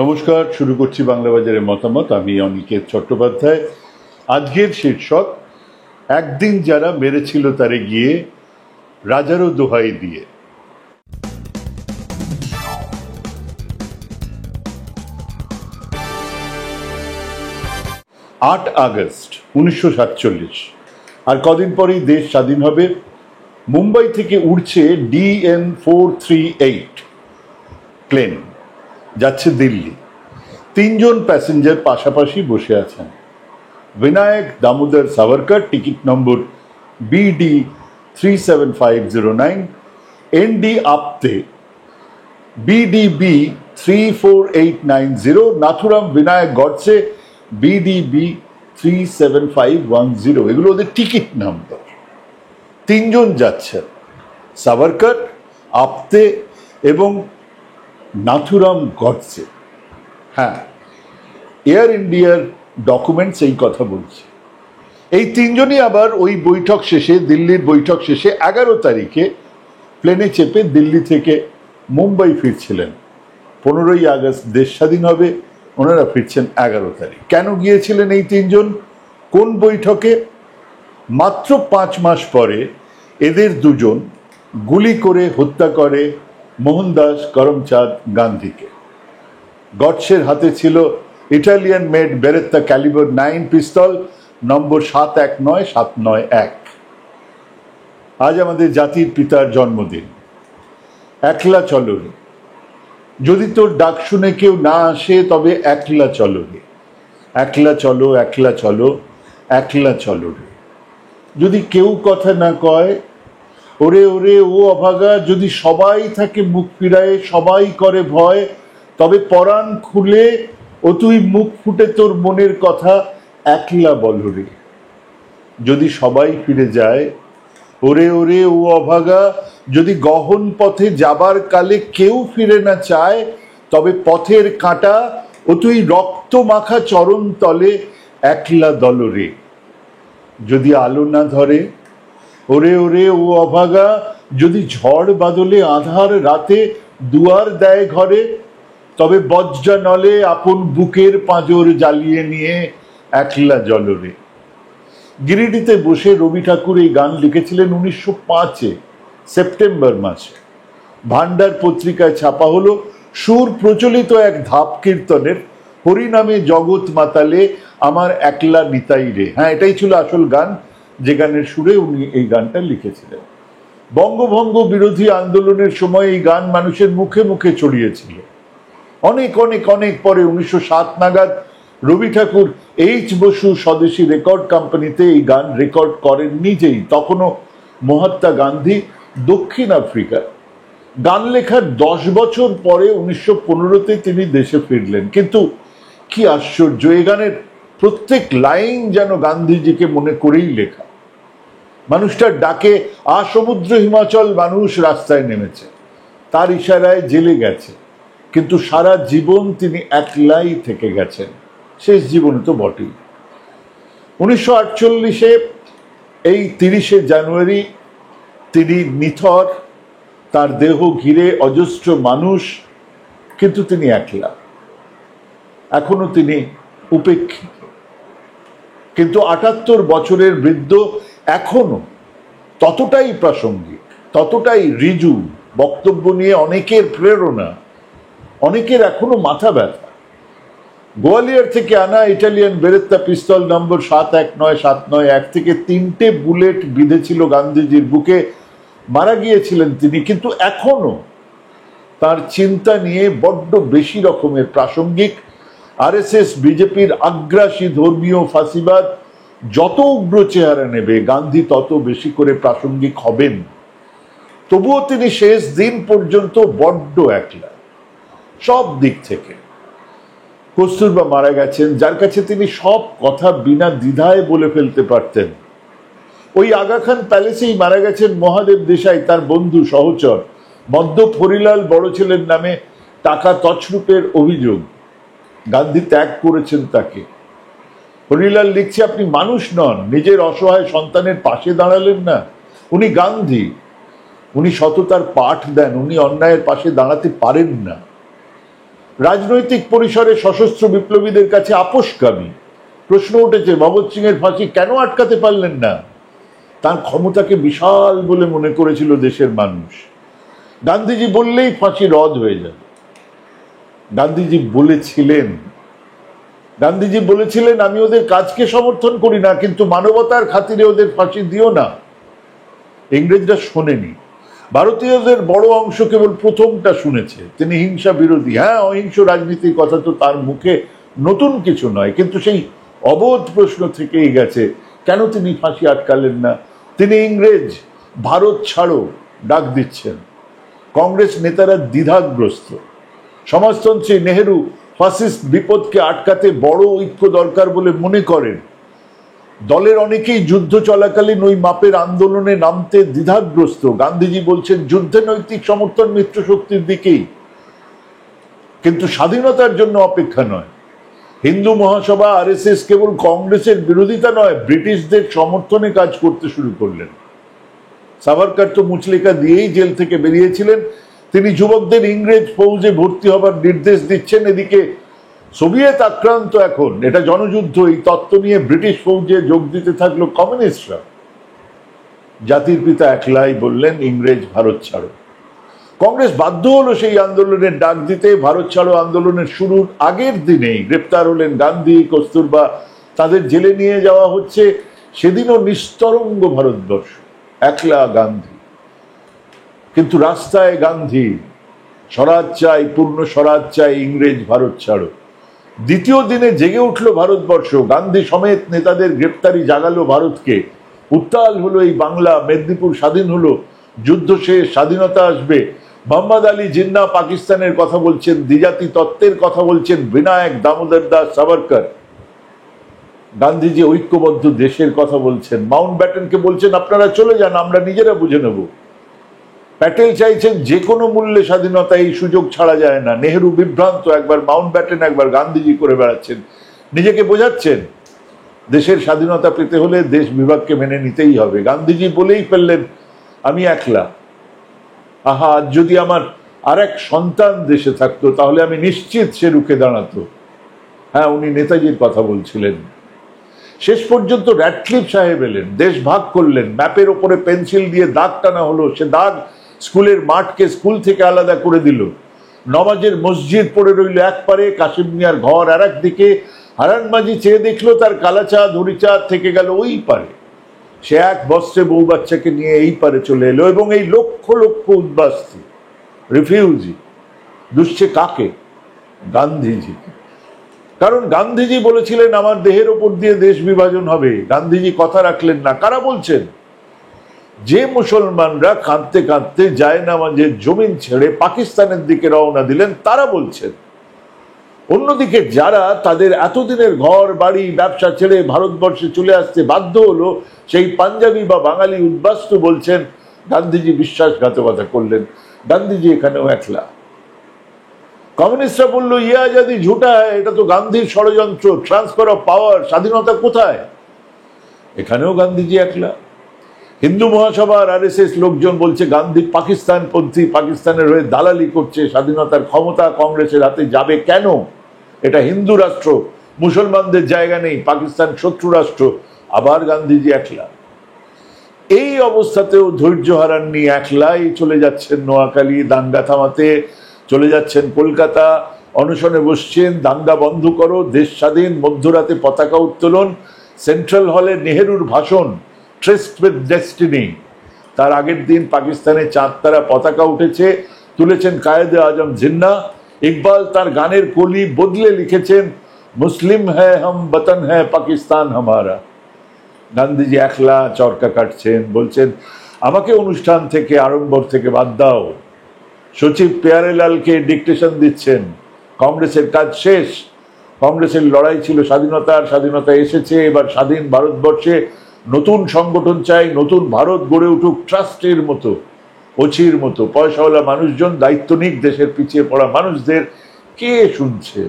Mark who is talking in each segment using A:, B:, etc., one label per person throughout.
A: নমস্কার, শুরু করছি বাংলা বাজারের মতামত। আমি অনিকেত চট্টোপাধ্যায়। আজকের শীর্ষক, একদিন যারা মেরেছিল তারে গিয়ে, রাজারও দোহাই দিয়ে। 8 আগস্ট 1947, আর কদিন পরেই দেশ স্বাধীন হবে। মুম্বাই থেকে উড়ছে DN-438 প্লেন, যাচ্ছে দিল্লি। 3 জন প্যাসেঞ্জার পাশাপাশি বসে আছেন। Vinayak Damodar Savarkar, ticket number BD-37509, ND আপতে BDB 34890, নাথুরাম বিনায়ক গডসে BDB 37510। এগুলো ওদের টিকিট নাম্বার। 3 জন যাচ্ছেন, সাভারকর, আপতে এবং নাথুরাম গডসে। হ্যাঁ, এয়ার ইন্ডিয়ার ডকুমেন্টস এই কথা বলছে। এই 3 জনই আবার ওই বৈঠক শেষে, দিল্লির বৈঠক শেষে 11 তারিখে প্লেনে চেপে দিল্লি থেকে মুম্বাই ফিরছিলেন। 15ই আগস্ট দেশ স্বাধীন হবে, ওনারা ফিরছেন 11 তারিখ। কেন গিয়েছিলেন এই 3 জন? কোন বৈঠকে? মাত্র 5 মাস পরে এদের 2 জন গুলি করে হত্যা করে মোহনদাস করমচাঁদ গান্ধীকে। গডসের হাতে ছিল ইটালিয়ান মেড বেরেত্তা ক্যালিবার 9 পিস্তল, নম্বর 719791। আজ আমাদের জাতির পিতার জন্মদিন। একলা চলো রে, যদি তোর ডাক শুনে কেউ না আসে তবে একলা চলো রে, একলা চলো, একলা চলো, একলা চলো রে। যদি কেউ কথা না কয়, ওরে ওরে ও অভাগা, যদি সবাই থাকে মুখ ফিরায়, সবাই করে ভয়, তবে পরাণ খুলে ও তুই মুখ ফুটে তোর মনের কথা একলা বল রে। যদি সবাই ফিরে যায়, ওরে ওরে ও অভাগা, যদি গহন পথে যাবার কালে কেউ ফিরে না চায়, তবে পথের কাঁটা ও তুই রক্ত মাখা চরণ তলে একলা দল রে। যদি আলো না ধরে, ওরে ওরে ও অভাগা, যদি ঝড় বাদলে আধার রাতে দুয়ার দেয় ঘরে, তবে বজ্রা নলে আপন বুকের পাঁজর জ্বালিয়ে নিয়ে একলা জলরে। গিরিডিতে বসে রবি ঠাকুর এই গান লিখেছিলেন 1905 সেপ্টেম্বর মাসে। ভান্ডার পত্রিকায় ছাপা হলো সুর প্রচলিত এক ধাপ কীর্তনের, হরিনামে জগৎ মাতালে আমার একলা নিতাই রে। হ্যাঁ, এটাই ছিল আসল গান, যে গানের সুরে উনি এই গানটা লিখেছিলেন। বঙ্গভঙ্গ বিরোধী আন্দোলনের সময় এই গান মানুষের মুখে মুখে ছড়িয়েছিল। অনেক অনেক অনেক পরে 1907 নাগাদ রবি ঠাকুর এইচ বসু স্বদেশী রেকর্ড কোম্পানিতে এই গান রেকর্ড করেন নিজেই। তখনও মহাত্মা গান্ধী দক্ষিণ আফ্রিকা। গান লেখার 10 বছর পরে 1915-তে তিনি দেশে ফিরলেন। কিন্তু কি আশ্চর্য, এই গানের প্রত্যেক লাইন যেন গান্ধীজিকে মনে করেই লেখা। মানুষটার ডাকে আসমুদ্র হিমাচল মানুষ রাস্তায় নেমেছে, তার ইশারায় জেলে গেছে, কিন্তু সারা জীবন তিনি একলাই থেকে গেছেন। শেষ জীবনে তো বটেই। 1948-এ এই 30শে জানুয়ারি তিনি নিথর, তার দেহ ঘিরে অজস্র মানুষ, কিন্তু তিনি একলা। এখনো তিনি উপেক্ষিত। কিন্তু 78 বছরের বৃদ্ধ এখনো ততটাই প্রাসঙ্গিক, ততটাই ঋজু। বক্তব্য নিয়ে অনেকের প্রেরণা, অনেকের এখনো মাথা ব্যথা। গোয়ালিয়র থেকে আনা ইটালিয়ান বেরেত্তা পিস্তল নম্বর 719791 থেকে 3টে বুলেট বিঁধেছিল গান্ধীজির বুকে। মারা গিয়েছিলেন তিনি, কিন্তু এখনো তার চিন্তা নিয়ে বড্ড বেশি রকমের প্রাসঙ্গিক। RSS বিজেপির আগ্রাসী ধর্মীয় ফাঁসিবাদ যত উগ্র চেহারা নেবে, গান্ধী তত বেশি করে প্রাসঙ্গিক হবেন। তবুও তিনি শেষ দিন পর্যন্ত বড্ড একলা, সব দিক থেকে। কস্তুরবা মারা গেছেন, যার কাছে তিনি সব কথা বিনা দ্বিধায় বলে ফেলতে পারতেন। ওই আগা খান প্যালেসেই মারা গেছেন মহাদেব দেশাই, তার বন্ধু সহচর। মদ্যপ হরিলাল বড় ছেলের নামে টাকা তছরূপের অভিযোগ, গান্ধী ত্যাগ করেছেন তাকে। হরিলাল লিখছে, আপনি মানুষ নন, নিজের অসহায় সন্তানের পাশে দাঁড়ালেন না। উনি গান্ধী, উনি সততার পাঠ দেন, উনি অন্যায়ের পাশে দাঁড়াতে পারেন না। রাজনৈতিক পরিসরে সশস্ত্র বিপ্লবীদের কাছে আপোষকামী। প্রশ্ন উঠেছে ভগৎ সিং এর ফাঁসি কেন আটকাতে পারলেন না? তার ক্ষমতাকে বিশাল বলে মনে করেছিল দেশের মানুষ। গান্ধীজি বললেই ফাঁসি রদ হয়ে যাবে। গান্ধীজি বলেছিলেন আমি ওদের কাজকে সমর্থন করি না, কিন্তু মানবতার খাতিরে ওদের ফাঁসি দিও না। ইংরেজরা শোনেনি। ভারতীয়দের বড় অংশ কেবল প্রথমটা শুনেছে, তিনি হিংসা বিরোধী। হ্যাঁ, অহিংস রাজনীতির কথা তো তার মুখে নতুন কিছু নয়, কিন্তু সেই অবোধ প্রশ্ন থেকেই গেছে, কেন তিনি ফাঁসি আটকালেন না? তিনি ইংরেজ, ভারত ছাড়ো ডাক দিচ্ছেন। কংগ্রেস নেতারা দ্বিধাগ্রস্ত। সমাজতন্ত্রী নেহেরু ফাসিস্ট বিপদকে আটকাতে বড় ঐক্য দরকার বলে মনে করেন। দলের অনেকেই যুদ্ধ চলাকালীন ওই মাপের আন্দোলনে নামতে দ্বিধাগ্রস্ত। গান্ধীজি বলছেন যুদ্ধে নৈতিক সমর্থন মিত্র শক্তির দিকেই, কিন্তু স্বাধীনতার জন্য অপেক্ষা নয়। হিন্দু মহাসভা আরএসএস কেবল কংগ্রেসের বিরোধিতা নয়, ব্রিটিশদের সমর্থনে কাজ করতে শুরু করলেন। সাভারকর তো মুচলেকা দিয়েই জেল থেকে বেরিয়েছিলেন। তিনি যুবকদের ইংরেজ ফৌজে ভর্তি হবার নির্দেশ দিচ্ছেন। এদিকে সোভিয়েত আক্রান্ত এখন, এটা জনযুদ্ধ। এই তত্ত্ব নিয়ে ব্রিটিশ ফৌজে যোগ দিতে থাকলো কমিউনিস্টরা। জাতির পিতা একলাই বললেন ইংরেজ ভারত ছাড়ো। কংগ্রেস বাধ্য হলো সেই আন্দোলনের ডাক দিতে। ভারত ছাড়ো আন্দোলনের শুরুর আগের দিনেই গ্রেপ্তার হলেন গান্ধী, কস্তুরবা। তাদের জেলে নিয়ে যাওয়া হচ্ছে। সেদিনও নিস্তরঙ্গ ভারতবর্ষ, একলা গান্ধী। কিন্তু রাস্তায় গান্ধী, স্বরাজ চাই, পূর্ণ স্বরাজ চাই, ইংরেজ ভারত ছাড়ো। দ্বিতীয় দিনে জেগে উঠল ভারতবর্ষ। গান্ধী সমেত নেতাদের গ্রেপ্তারি জাগালো ভারতকে। উত্তাল হলো এই বাংলা। মেদিনীপুর স্বাধীন হলো। যুদ্ধ শেষ, স্বাধীনতা আসবে। মোহাম্মদ আলী জিন্না পাকিস্তানের কথা বলছেন, দ্বিজাতি তত্ত্বের কথা বলছেন বিনায়ক দামোদর দাস সাভারকর। গান্ধীজি ঐক্যবদ্ধ দেশের কথা বলছেন। মাউন্ট ব্যাটেনকে বলছেন আপনারা চলে যান, আমরা নিজেরা বুঝে নেব। প্যাটেল চাইছেন যে কোনো মূল্যে স্বাধীনতা, এই সুযোগ ছাড়া যায় না। নেহেরু বিভ্রান্ত, একবার মাউন্ট ব্যাটেন একবার গান্ধীজি করে বেড়াচ্ছেন। নিজেকে বোঝাচ্ছেন দেশের স্বাধীনতা পেতে হলে দেশ বিভাগকে মেনে নিতেই হবে। গান্ধীজি বলেই ফেললেন আমি একলা। আহা, আজ যদি আমার আর এক সন্তান দেশে থাকতো তাহলে আমি নিশ্চিত সে রুখে দাঁড়াতো। হ্যাঁ, উনি নেতাজির কথা বলছিলেন। শেষ পর্যন্ত র্যাডক্লিফ সাহেব এলেন, দেশ ভাগ করলেন। ম্যাপের ওপরে পেন্সিল দিয়ে দাগ টানা হলো। সে দাগ স্কুলের মাঠকে স্কুল থেকে আলাদা করে দিল। নমাজের মসজিদ পড়ে রইল এক পারে, কাশিম মিয়ার ঘর আর এক দিকে। হারান মাঝি চেয়ে দেখলো তার কালাচাঁদ হরিচাঁদ থেকে গেল ওই পারে। সে এক বস্ত্রে বউ বাচ্চাকে নিয়ে এই পারে চলে এলো। এবং এই লক্ষ লক্ষ উদ্বাস্তু রিফিউজি দুষছে কাকে? গান্ধীজি। কারণ গান্ধীজি বলেছিলেন আমার দেহের ওপর দিয়ে দেশ বিভাজন হবে। গান্ধীজি কথা রাখলেন না। কারা বলছেন? যে মুসলমানরা কাঁদতে কাঁদতে জায়নামাজের জমিন ছেড়ে পাকিস্তানের দিকে রওনা দিলেন তারা বলছেন। অন্যদিকে যারা তাদের এতদিনের ঘর বাড়ি ব্যবসা ছেড়ে ভারতবর্ষে চলে আসতে বাধ্য হলো, সেই পাঞ্জাবি বা বাঙালি উদ্বাস্তু বলছেন গান্ধীজি বিশ্বাসঘাতকতা করলেন। গান্ধীজি এখানেও একলা। কমিউনিস্টরা বললো ইয়ে আজাদি ঝুটা, এটা তো গান্ধীর ষড়যন্ত্র, ট্রান্সফার অফ পাওয়ার, স্বাধীনতা কোথায়? এখানেও গান্ধীজি একলা। হিন্দু মহাসভা আর আরএসএস লোকজন বলছে গান্ধী পাকিস্তানপন্থী, পাকিস্তানের হয়ে দালালি করছে। স্বাধীনতার ক্ষমতা কংগ্রেসের হাতে যাবে কেন? এটা হিন্দু রাষ্ট্র, মুসলমানদের জায়গা নেই, পাকিস্তান শত্রু রাষ্ট্র। আবার গান্ধীজি একলা। এই অবস্থাতেও ধৈর্য হারাননি, একলাই চলে যাচ্ছেন নোয়াখালী দাঙ্গা থামাতে, চলে যাচ্ছেন কলকাতা, অনশনে বসছেন দাঙ্গা বন্ধ করো, দেশ স্বাধীন। মধ্যরাতে পতাকা উত্তোলন, সেন্ট্রাল হলে নেহেরুর ভাষণ ট্রেসড উইথ ডেস্টিনি। তার আগের দিন পাকিস্তানে চাঁদতারা পতাকা উঠেছে, তুলেছেন কায়েদে আজম জিন্না। ইকবাল তার গানের কলি বদলে লিখেছেন মুসলিম হ্যায় হাম, বতন হ্যায় পাকিস্তান হামারা। গান্ধীজি একলা চরকা কাটছেন, বলছেন আমাকে অনুষ্ঠান থেকে আড়ম্বর থেকে বাদ দাও। সচিব পেয়ারেলালকে ডিকটেশন দিচ্ছেন, কংগ্রেসের কাজ শেষ। কংগ্রেসের লড়াই ছিল স্বাধীনতার, স্বাধীনতা এসেছে। এবার স্বাধীন ভারতবর্ষে নতুন সংগঠন চাই, নতুন ভারত গড়ে উঠুক ট্রাস্টের মতো, অচির মতো। পয়সাওয়ালা মানুষজন দায়িত্ব নিক দেশের পিছিয়ে পড়া মানুষদের। কে শুনছে?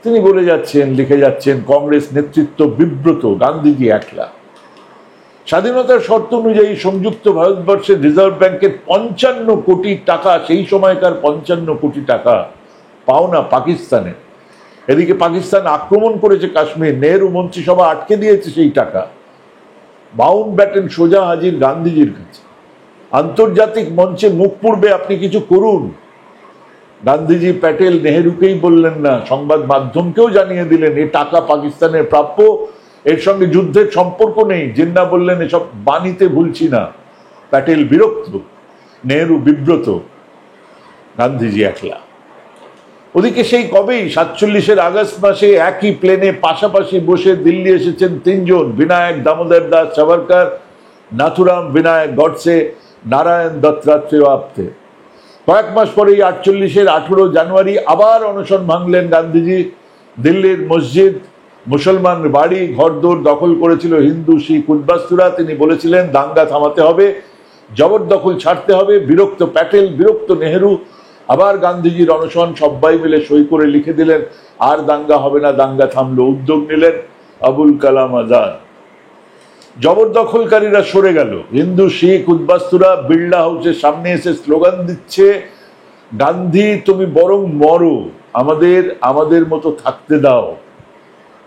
A: তিনি বলে যাচ্ছেন, লিখে যাচ্ছেন। কংগ্রেস নেতৃত্ব বিব্রত, গান্ধীজি একলা। স্বাধীনতার শর্ত অনুযায়ী সংযুক্ত ভারতবর্ষের রিজার্ভ ব্যাংকের 55 কোটি টাকা, সেই সময়কার 55 কোটি টাকা পাওনা পাকিস্তানে। এদিকে পাকিস্তান আক্রমণ করেছে কাশ্মীর, নেহেরু মন্ত্রিসভা আটকে দিয়েছে সেই টাকা। মাউন্ট ব্যাটেন সোজা হাজির গান্ধীজির কাছে, আন্তর্জাতিক মঞ্চে মুখ পুড়বে, আপনি কিছু করুন। গান্ধীজি প্যাটেল নেহেরুকেই বললেন না, সংবাদ মাধ্যমকেও জানিয়ে দিলেন এ টাকা পাকিস্তানের প্রাপ্য, এর সঙ্গে যুদ্ধের সম্পর্ক নেই। জিন্না বললেন এসব বাণীতে ভুলছি না। প্যাটেল বিরক্ত, নেহেরু বিব্রত, গান্ধীজি একলা। ওদিকে সেই কবেই 47-এর আগস্ট মাসে একই প্লেনে পাশাপাশি বসে দিল্লি এসেছেন তিনজন, বিনায়ক দামোদর দাস সাভারকর, নাথুরাম বিনায়ক গডসে, নারায়ণ দত্তাত্রেয় আপ্তে। কয়েক মাস পরেই 48-এর 18 জানুয়ারি আবার অনশন ভাঙলেন গান্ধীজি। দিল্লির মসজিদ, মুসলমান বাড়ি ঘরদোর দখল করেছিল হিন্দু শিখ উদ্বাস্তুরা। তিনি বলেছিলেন দাঙ্গা থামাতে হবে, জবরদখল ছাড়তে হবে। বিরক্ত প্যাটেল, বিরক্ত নেহেরু। আবার গান্ধীজির অনশন, সবাই মিলে সই করে লিখে দিলেন আর দাঙ্গা হবে না, দাঙ্গা থামলো। উদ্যোগ নিলেন আবুল কালাম আজাদ। জবরদখলকারীরা সরে গেল। হিন্দু শিখ উদ্বাস্তুরা বিড়লা হাউসের সামনে এসে স্লোগান দিচ্ছে, গান্ধী তুমি বরং মরো, আমাদের মতো থাকতে দাও।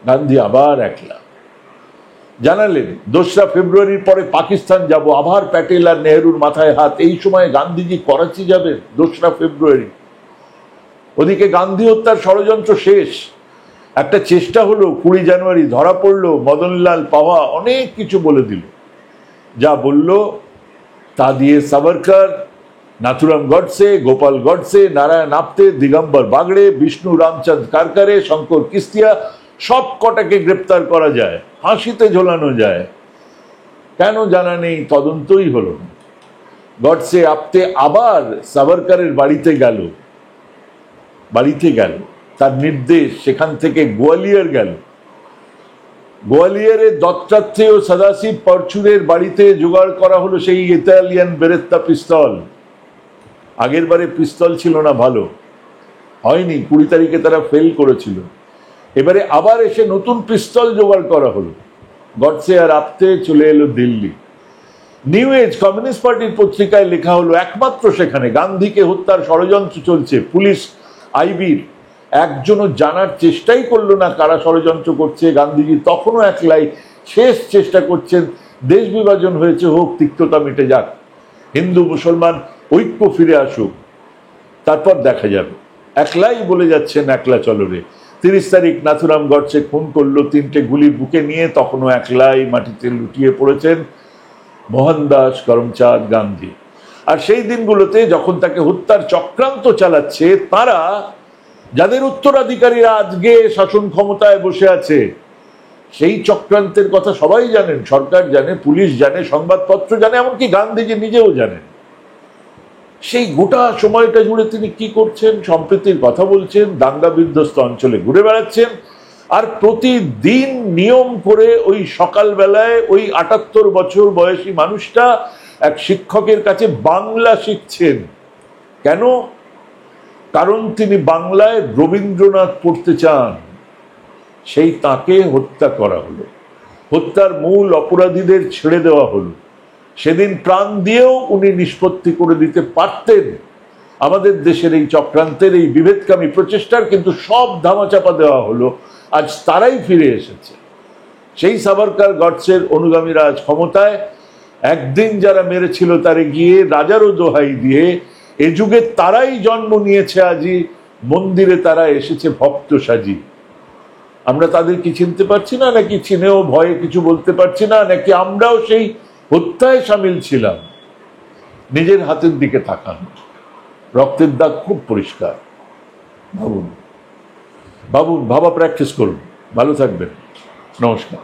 A: গান্ধী আবার একলা জানালেন 2রা ফেব্রুয়ারির পরে পাকিস্তান যাব। আবার প্যাটেল আর নেহেরুর মাথায় হাত। এই সময় গান্ধীজি করাচি যাবেন 2রা ফেব্রুয়ারি। ওদিকে গান্ধী হত্যার ষড়যন্ত্র শেষ। একটা চেষ্টা হলো 20 জানুয়ারি, ধরা পড়লো। মদনলাল পাওয়া অনেক কিছু বলে দিল, যা বলল তা দিয়ে সাভারকর, নাথুরাম গডসে, গোপাল গডসে, নারায়ণ আপ্তে, দিগম্বর বাগড়ে, বিষ্ণু রামচাঁদ কারকারে, শঙ্কর কিস্তিয়া সব কটাকে গ্রেপ্তার করা যায়, ফাঁসিতে ঝোলানো যায়। কেন জানা নেই, তদন্তই হলো না। গডসে আপ্তে আবার সাভারকরের বাড়িতে গেল, তার নির্দেশ। সেখান থেকে গোয়ালিয়র গেল। গোয়ালিয়রে দত্তাত্রেয় সদাশিব পরচুরের বাড়িতে জোগাড় করা হলো সেই ইতালিয়ান বেরেত্তা পিস্তল। আগের বারে পিস্তল ছিল না, ভালো হয়নি, 20 তারিখে তারা ফেল করেছিল। এবারে আবার এসে নতুন পিস্তল জোগাড় করা হলো। গডসে আর আপ্তে চলে এলো দিল্লি। নিউ এজ কমিউনিস্ট পার্টির পত্রিকায় লেখা হলো একমাত্র সেখানে গান্ধীকে হত্যার ষড়যন্ত্র চলছে। পুলিশ আইবির একজনও জানার চেষ্টাই করলো না কারা ষড়যন্ত্র করছে। গান্ধীজি তখনও একলাই শেষ চেষ্টা করছেন, দেশ বিভাজন হয়েছে, হোক, তিক্ততা মিটে যাক, হিন্দু মুসলমান ঐক্য ফিরে আসুক, তারপর দেখা যাবে। একলাই বলে যাচ্ছেন, একলা চলো রে। 30 তারিখ নাথুরাম গডসে খুন করলো, 3টে গুলি বুকে নিয়ে। তখনও একলাই মাটিতে লুটিয়ে পড়েছেন মোহনদাস করমচাঁদ গান্ধী। আর সেই দিনগুলোতে যখন তাকে হত্যার চক্রান্ত চালাচ্ছে, তারা যাদের উত্তরাধিকারীরা আজকে শাসন ক্ষমতায় বসে আছে, সেই চক্রান্তের কথা সবাই জানেন, সরকার জানে, পুলিশ জানে, সংবাদপত্র জানে, এমনকি গান্ধীজি নিজেও জানেন। সেই গোটা সময়টা জুড়ে তিনি কি করছেন? সম্প্রীতির কথা বলছেন, দাঙ্গা বিধ্বস্ত অঞ্চলে ঘুরে বেড়াচ্ছেন, আর প্রতিদিন নিয়ম করে ওই সকালবেলায় ওই 78 বছর বয়সী মানুষটা এক শিক্ষকের কাছে বাংলা শিখছেন। কেন? কারণ তিনি বাংলায় রবীন্দ্রনাথ পড়তে চান। সেই তাকে হত্যা করা হলো, হত্যার মূল অপরাধীদের ছেড়ে দেওয়া হলো। সেদিন প্রাণ দিয়েও উনি নিষ্পত্তি করে দিতে পারতেন আমাদের দেশের এই চক্রান্তের, এই বিভেদকামী প্রচেষ্টার, কিন্তু সব ধামাচাপা দেওয়া হলো। আজ তারাই ফিরে এসেছে। সেই সাভারকর গডসের অনুগামীরা আজ ক্ষমতায়। একদিন যারা মেরেছিল তারে গিয়ে রাজারও দোহাই দিয়ে এ যুগে তারাই জন্ম নিয়েছে আজি, মন্দিরে তারা এসেছে ভক্ত সাজি। আমরা তাদের কি চিনতে পারছি না, নাকি চিনেও ভয়ে কিছু বলতে পারছি না, নাকি আমরাও সেই হত্যায় সামিল ছিলাম? নিজের হাতের দিকে তাকান, রক্তের দাগ খুব পরিষ্কার। ভাবুন, ভাবা প্র্যাকটিস করুন। ভালো থাকবেন, নমস্কার।